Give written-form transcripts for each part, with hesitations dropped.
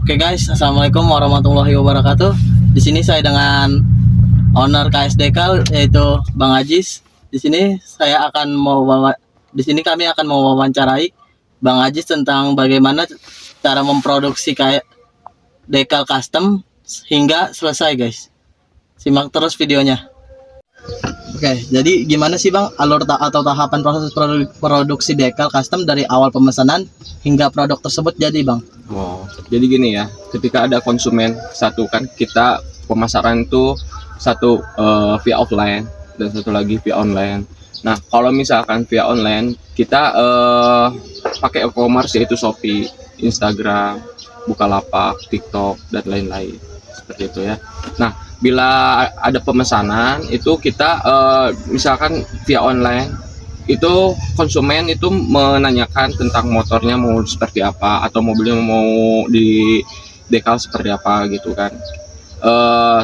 Oke guys, assalamualaikum warahmatullahi wabarakatuh. Di sini saya dengan owner KSDK yaitu Bang Ajis. Di sini di sini kami akan mewawancarai Bang Ajis tentang bagaimana cara memproduksi kayak decal custom hingga selesai guys. Simak terus videonya. Oke, jadi gimana sih Bang alur atau tahapan proses produksi decal custom dari awal pemesanan hingga produk tersebut jadi Bang? Oh, jadi gini ya, ketika ada konsumen satu kan kita pemasaran itu satu via offline dan satu lagi via online. Nah, kalau misalkan via online kita pakai e-commerce yaitu Shopee, Instagram, Bukalapak, TikTok dan lain-lain seperti itu ya. Nah, bila ada pemesanan itu kita misalkan via online itu konsumen itu menanyakan tentang motornya mau seperti apa atau mobilnya mau di dekal seperti apa gitu kan.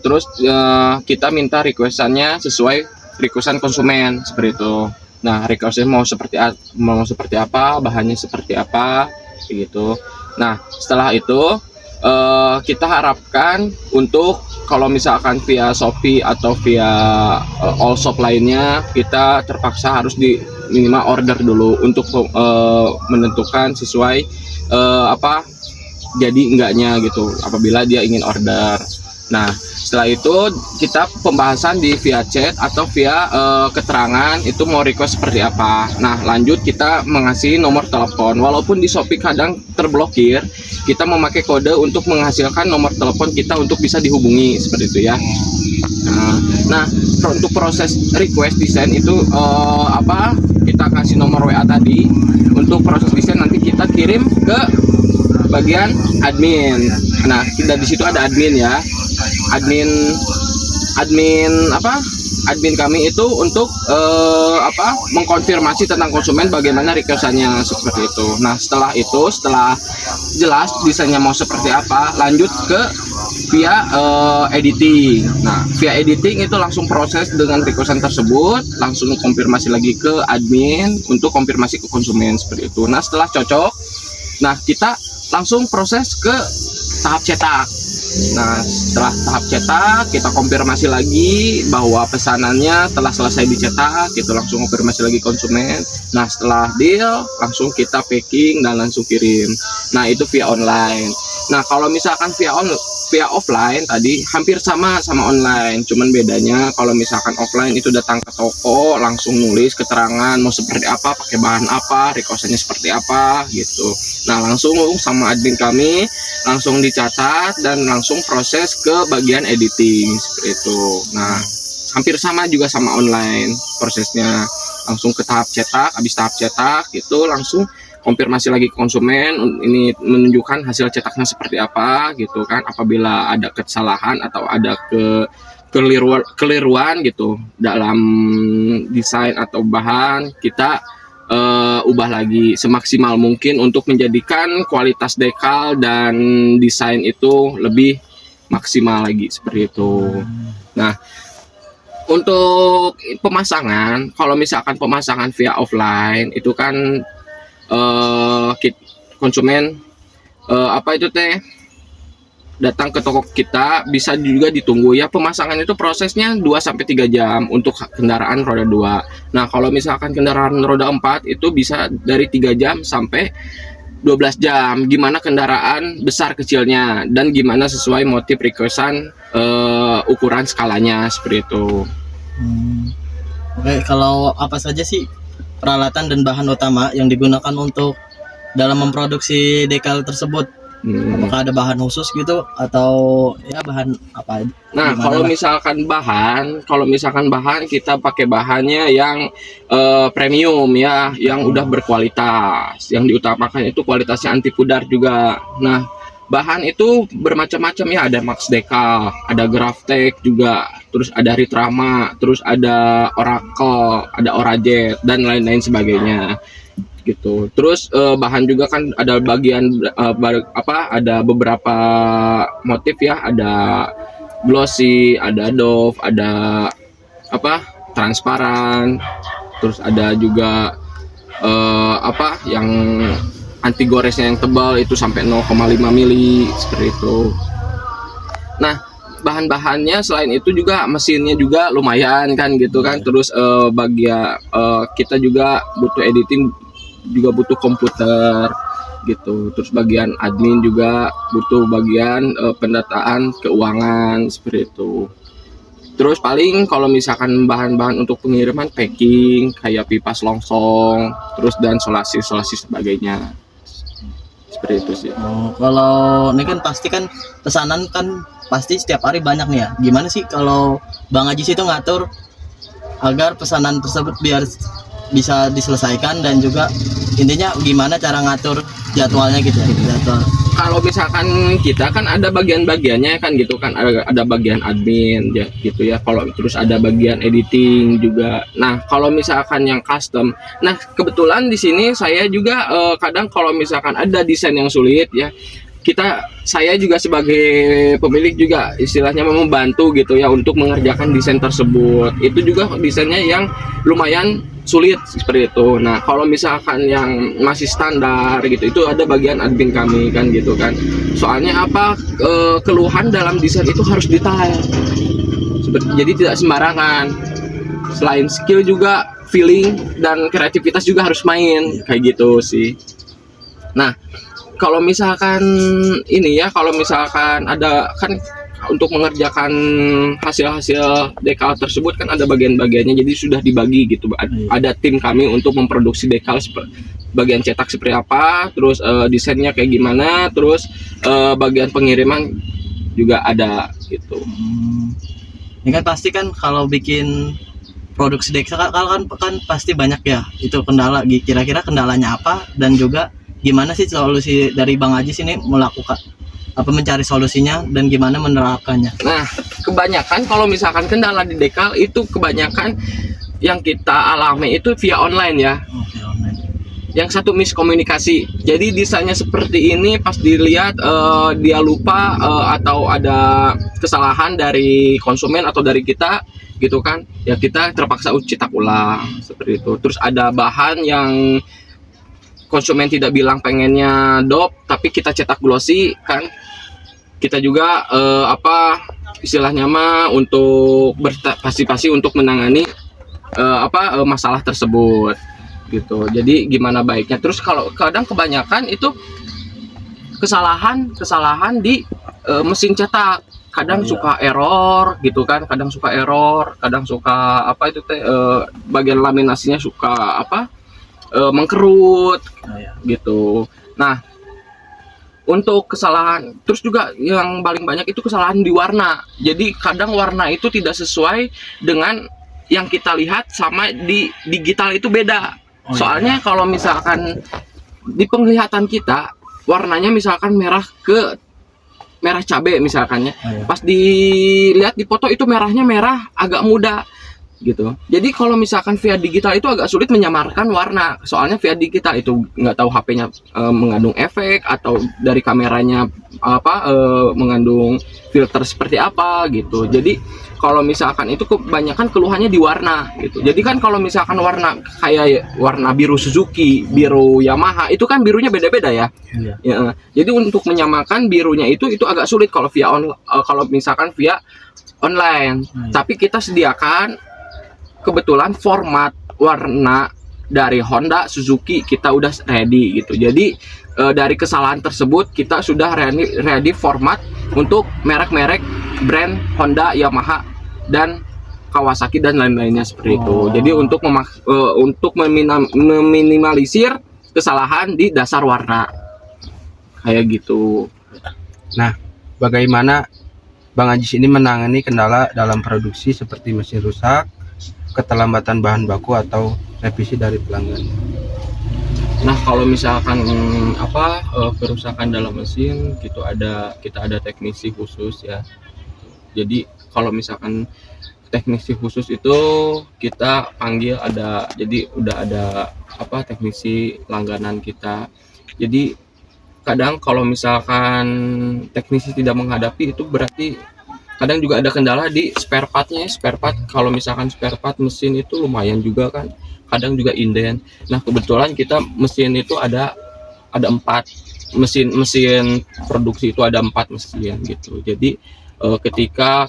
Terus kita minta requestannya sesuai requestan konsumen seperti itu. Nah, requestnya mau seperti apa, bahannya seperti apa gitu. Nah, setelah itu kita harapkan untuk kalau misalkan via Shopee atau via all shop lainnya kita terpaksa harus di minimal order dulu untuk menentukan sesuai apa jadi enggaknya gitu apabila dia ingin order. Nah, setelah itu kita pembahasan di via chat atau via keterangan itu mau request seperti apa. Nah, lanjut kita mengasih nomor telepon. Walaupun di Shopee kadang terblokir, kita memakai kode untuk menghasilkan nomor telepon kita untuk bisa dihubungi seperti itu ya. Nah, untuk proses request desain itu kita kasih nomor WA tadi. Untuk proses desain nanti kita kirim ke bagian admin. Nah, kita di situ ada admin ya. Admin kami itu untuk mengkonfirmasi tentang konsumen bagaimana requestannya seperti itu. Nah, setelah jelas desainnya mau seperti apa, lanjut ke via editing. Nah, via editing itu langsung proses dengan requestan tersebut, langsung konfirmasi lagi ke admin untuk konfirmasi ke konsumen seperti itu. Nah, setelah cocok, nah kita langsung proses ke tahap cetak. Nah, setelah tahap cetak kita konfirmasi lagi bahwa pesanannya telah selesai dicetak, kita langsung konfirmasi lagi konsumen. Nah, setelah deal langsung kita packing dan langsung kirim. Nah, itu via online. Nah, kalau misalkan via offline tadi hampir sama online, cuman bedanya kalau misalkan offline itu datang ke toko langsung nulis keterangan mau seperti apa, pakai bahan apa, requestannya seperti apa gitu. Nah, langsung sama admin kami langsung dicatat dan langsung proses ke bagian editing seperti itu. Nah, hampir sama juga sama online prosesnya, langsung ke tahap cetak. Habis tahap cetak itu langsung konfirmasi lagi ke konsumen, ini menunjukkan hasil cetaknya seperti apa gitu kan. Apabila ada kesalahan atau ada keliruan gitu dalam desain atau bahan, kita ubah lagi semaksimal mungkin untuk menjadikan kualitas dekal dan desain itu lebih maksimal lagi seperti itu. Nah, untuk pemasangan, kalau misalkan pemasangan via offline itu kan konsumen datang ke toko kita, bisa juga ditunggu ya. Pemasangan itu prosesnya 2-3 jam untuk kendaraan roda 2. Nah, kalau misalkan kendaraan roda 4 itu bisa dari 3 jam sampai 12 jam. Gimana kendaraan besar kecilnya dan gimana sesuai motif requestan ukuran skalanya seperti itu. Oke, kalau apa saja sih peralatan dan bahan utama yang digunakan untuk dalam memproduksi decal tersebut? Apakah ada bahan khusus gitu atau ya bahan apa? Nah, kalau misalkan bahan kita pakai bahannya yang premium ya, yang udah berkualitas. Yang diutamakan itu kualitasnya anti pudar juga. Nah, bahan itu bermacam-macam ya, ada Max Decal, ada Graftek juga, terus ada Ritrama, terus ada Oracle, ada Orajet dan lain-lain sebagainya gitu. Terus bahan juga kan ada bagian ada beberapa motif ya, ada glossy, ada doff, ada transparan, terus ada juga yang anti goresnya yang tebal itu sampai 0,5 mili seperti itu. Nah, bahan-bahannya selain itu juga mesinnya juga lumayan kan gitu kan. Terus bagian kita juga butuh editing, juga butuh komputer gitu. Terus bagian admin juga butuh bagian pendataan keuangan seperti itu. Terus paling kalau misalkan bahan-bahan untuk pengiriman packing kayak pipa selongsong, terus dan solasi sebagainya. Seperti itu sih. Oh, kalau ini kan pasti kan pesanan kan pasti setiap hari banyak nih ya. Gimana sih kalau Bang Ajis itu ngatur agar pesanan tersebut biar bisa diselesaikan, dan juga intinya gimana cara ngatur jadwalnya gitu ya, jadwal. Kalau misalkan kita kan ada bagian-bagiannya kan gitu kan, ada bagian admin ya gitu ya. Kalau terus ada bagian editing juga. Nah, kalau misalkan yang custom, nah kebetulan di sini saya juga kadang kalau misalkan ada desain yang sulit ya, saya juga sebagai pemilik juga istilahnya membantu gitu ya untuk mengerjakan desain tersebut. Itu juga desainnya yang lumayan sulit seperti itu. Nah, kalau misalkan yang masih standar gitu, itu ada bagian admin kami kan gitu kan. Soalnya apa, keluhan dalam desain itu harus detail. Jadi tidak sembarangan. Selain skill juga feeling dan kreativitas juga harus main kayak gitu sih. Nah, kalau misalkan ini ya, kalau misalkan ada kan untuk mengerjakan hasil-hasil dekal tersebut kan ada bagian-bagiannya, jadi sudah dibagi gitu. Ada tim kami untuk memproduksi dekal, bagian cetak seperti apa, terus desainnya kayak gimana, terus bagian pengiriman juga ada gitu. Ini kan pasti kan kalau bikin produksi dekal kan pasti banyak ya itu kendala. Kira-kira kendalanya apa, dan juga gimana sih solusi dari Bang Ajis ini melakukan mencari solusinya dan gimana menerapkannya? Nah, kebanyakan kalau misalkan kendala di dekal itu kebanyakan yang kita alami itu via online ya. Oke, online. Yang satu miskomunikasi. Jadi desainnya seperti ini, pas dilihat dia lupa atau ada kesalahan dari konsumen atau dari kita gitu kan. Ya kita terpaksa cetak ulang seperti itu. Terus ada bahan yang konsumen tidak bilang pengennya dop, tapi kita cetak glossy kan. Kita juga istilahnya mah untuk berpartisipasi untuk menangani masalah tersebut gitu. Jadi gimana baiknya. Terus kalau kadang kebanyakan itu kesalahan di mesin cetak. Kadang suka error gitu kan, kadang suka bagian laminasinya suka mengkerut gitu. Nah, untuk kesalahan, terus juga yang paling banyak itu kesalahan di warna. Jadi kadang warna itu tidak sesuai dengan yang kita lihat, sama di digital itu beda. Soalnya kalau misalkan di penglihatan kita warnanya misalkan merah cabai misalkannya, pas dilihat di foto itu merahnya merah agak muda gitu. Jadi kalau misalkan via digital itu agak sulit menyamarkan warna, soalnya via digital itu nggak tahu HP-nya mengandung efek atau dari kameranya mengandung filter seperti apa gitu. Jadi kalau misalkan itu kebanyakan keluhannya di warna gitu. Jadi kan kalau misalkan warna kayak warna biru Suzuki, biru Yamaha, itu kan birunya beda-beda ya. Ya, jadi untuk menyamakan birunya itu agak sulit kalau kalau misalkan via online. Tapi kita sediakan kebetulan format warna dari Honda, Suzuki kita udah ready gitu. Jadi dari kesalahan tersebut kita sudah ready format untuk merek-merek brand Honda, Yamaha, dan Kawasaki dan lain-lainnya seperti itu. Jadi untuk meminimalisir kesalahan di dasar warna kayak gitu. Nah, bagaimana Bang Ajis ini menangani kendala dalam produksi seperti mesin rusak, keterlambatan bahan baku, atau revisi dari pelanggan? Nah, kalau misalkan kerusakan dalam mesin gitu, kita ada teknisi khusus ya. Jadi kalau misalkan teknisi khusus itu kita panggil, jadi udah ada teknisi langganan kita. Jadi kadang kalau misalkan teknisi tidak menghadapi, itu berarti kadang juga ada kendala di spare partnya. Kalau misalkan spare part mesin itu lumayan juga kan, kadang juga inden. Nah, kebetulan kita mesin itu ada ada 4 mesin produksi itu, ada 4 mesin gitu. Jadi ketika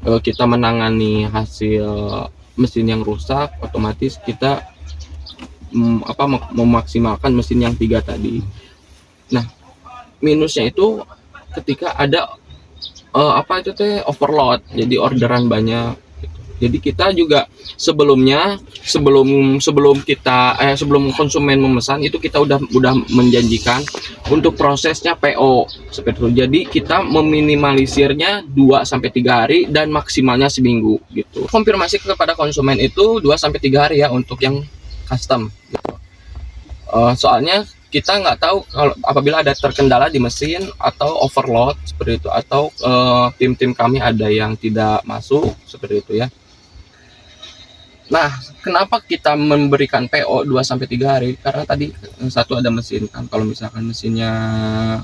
kita menangani hasil mesin yang rusak, otomatis kita memaksimalkan mesin yang 3 tadi. Nah, minusnya itu ketika ada overload, jadi orderan banyak. Jadi kita juga sebelum konsumen memesan itu kita udah menjanjikan untuk prosesnya PO seperti itu. Jadi kita meminimalisirnya 2 sampai 3 hari dan maksimalnya seminggu gitu. Konfirmasi kepada konsumen itu 2 sampai 3 hari ya untuk yang custom gitu. Soalnya kita nggak tahu kalau apabila ada terkendala di mesin atau overload seperti itu, atau tim kami ada yang tidak masuk seperti itu ya. Nah, kenapa kita memberikan PO 2 sampai 3 hari? Karena tadi satu ada mesin kan. Kalau misalkan mesinnya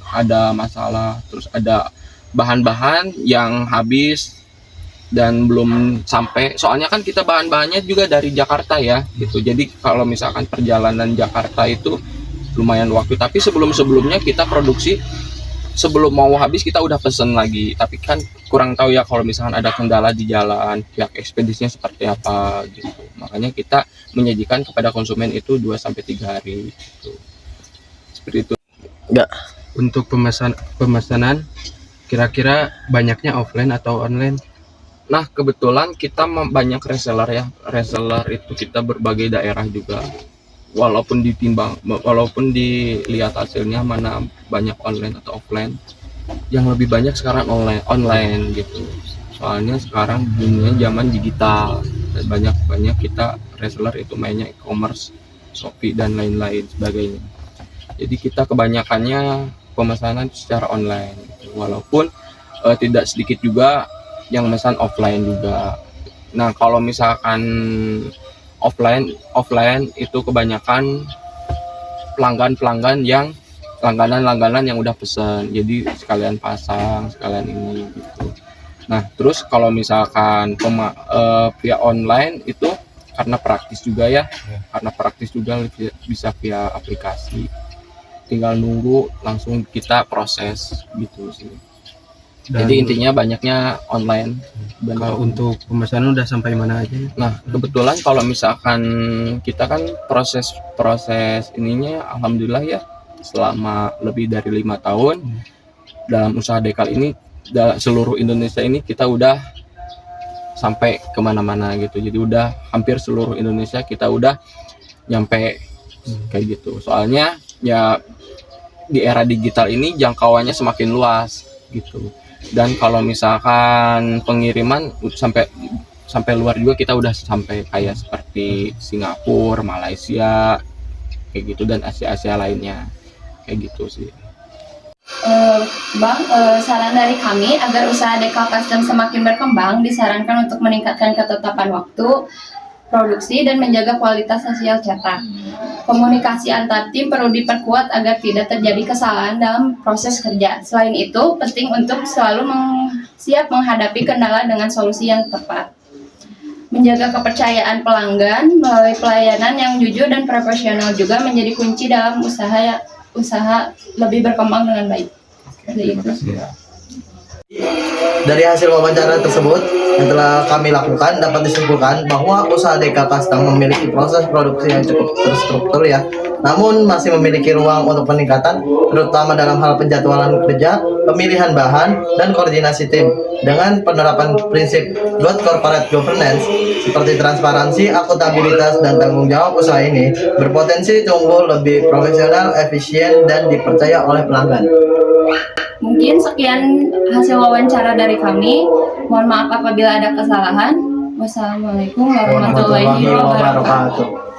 ada masalah, terus ada bahan-bahan yang habis dan belum sampai. Soalnya kan kita bahan-bahannya juga dari Jakarta ya, gitu. Jadi kalau misalkan perjalanan Jakarta itu lumayan waktu, tapi sebelumnya kita produksi, sebelum mau habis kita udah pesen lagi. Tapi kan kurang tahu ya kalau misalkan ada kendala di jalan, pihak ekspedisinya seperti apa gitu. Makanya kita menyajikan kepada konsumen itu 2 sampai 3 hari gitu. Seperti itu. Enggak. Untuk pemesanan kira-kira banyaknya offline atau online? Nah, kebetulan kita banyak reseller ya. Reseller itu kita berbagai daerah juga. Walaupun dilihat hasilnya mana banyak online atau offline, yang lebih banyak sekarang online gitu. Soalnya sekarang dunia zaman digital dan banyak kita reseller itu mainnya e-commerce, Shopee dan lain-lain sebagainya. Jadi kita kebanyakannya pemesanan secara online gitu. Walaupun tidak sedikit juga yang memesan offline juga. Nah, kalau misalkan offline itu kebanyakan pelangganan yang udah pesan, jadi sekalian pasang, sekalian ini gitu. Nah, terus kalau misalkan via online itu karena praktis juga ya, karena praktis juga bisa via aplikasi, tinggal nunggu langsung kita proses gitu sih. Jadi intinya banyaknya online. Kalau untuk pemesanan udah sampai mana aja? Nah, kebetulan kalau misalkan kita kan proses ininya alhamdulillah ya, selama lebih dari 5 tahun dalam usaha Dekal ini, seluruh Indonesia ini kita udah sampai kemana-mana gitu. Jadi udah hampir seluruh Indonesia kita udah nyampe kayak gitu. Soalnya ya di era digital ini jangkauannya semakin luas gitu. Dan kalau misalkan pengiriman sampai luar juga kita udah sampai kayak seperti Singapura, Malaysia kayak gitu, dan Asia lainnya kayak gitu sih. Bang, saran dari kami agar usaha Dekal Custom semakin berkembang, disarankan untuk meningkatkan ketetapan waktu produksi dan menjaga kualitas hasil cetak. Komunikasi antar tim perlu diperkuat agar tidak terjadi kesalahan dalam proses kerja. Selain itu, penting untuk selalu siap menghadapi kendala dengan solusi yang tepat. Menjaga kepercayaan pelanggan melalui pelayanan yang jujur dan profesional juga menjadi kunci dalam usaha lebih berkembang dengan baik. Seperti itu. Dari hasil wawancara tersebut yang telah kami lakukan, dapat disimpulkan bahwa usaha Dekal Custom memiliki proses produksi yang cukup terstruktur ya, namun masih memiliki ruang untuk peningkatan, terutama dalam hal penjadwalan kerja, pemilihan bahan, dan koordinasi tim. Dengan penerapan prinsip good corporate governance seperti transparansi, akuntabilitas, dan tanggung jawab, usaha ini berpotensi tumbuh lebih profesional, efisien, dan dipercaya oleh pelanggan. Mungkin sekian hasil wawancara dari kami. Mohon maaf apabila ada kesalahan. Wassalamualaikum warahmatullahi wabarakatuh.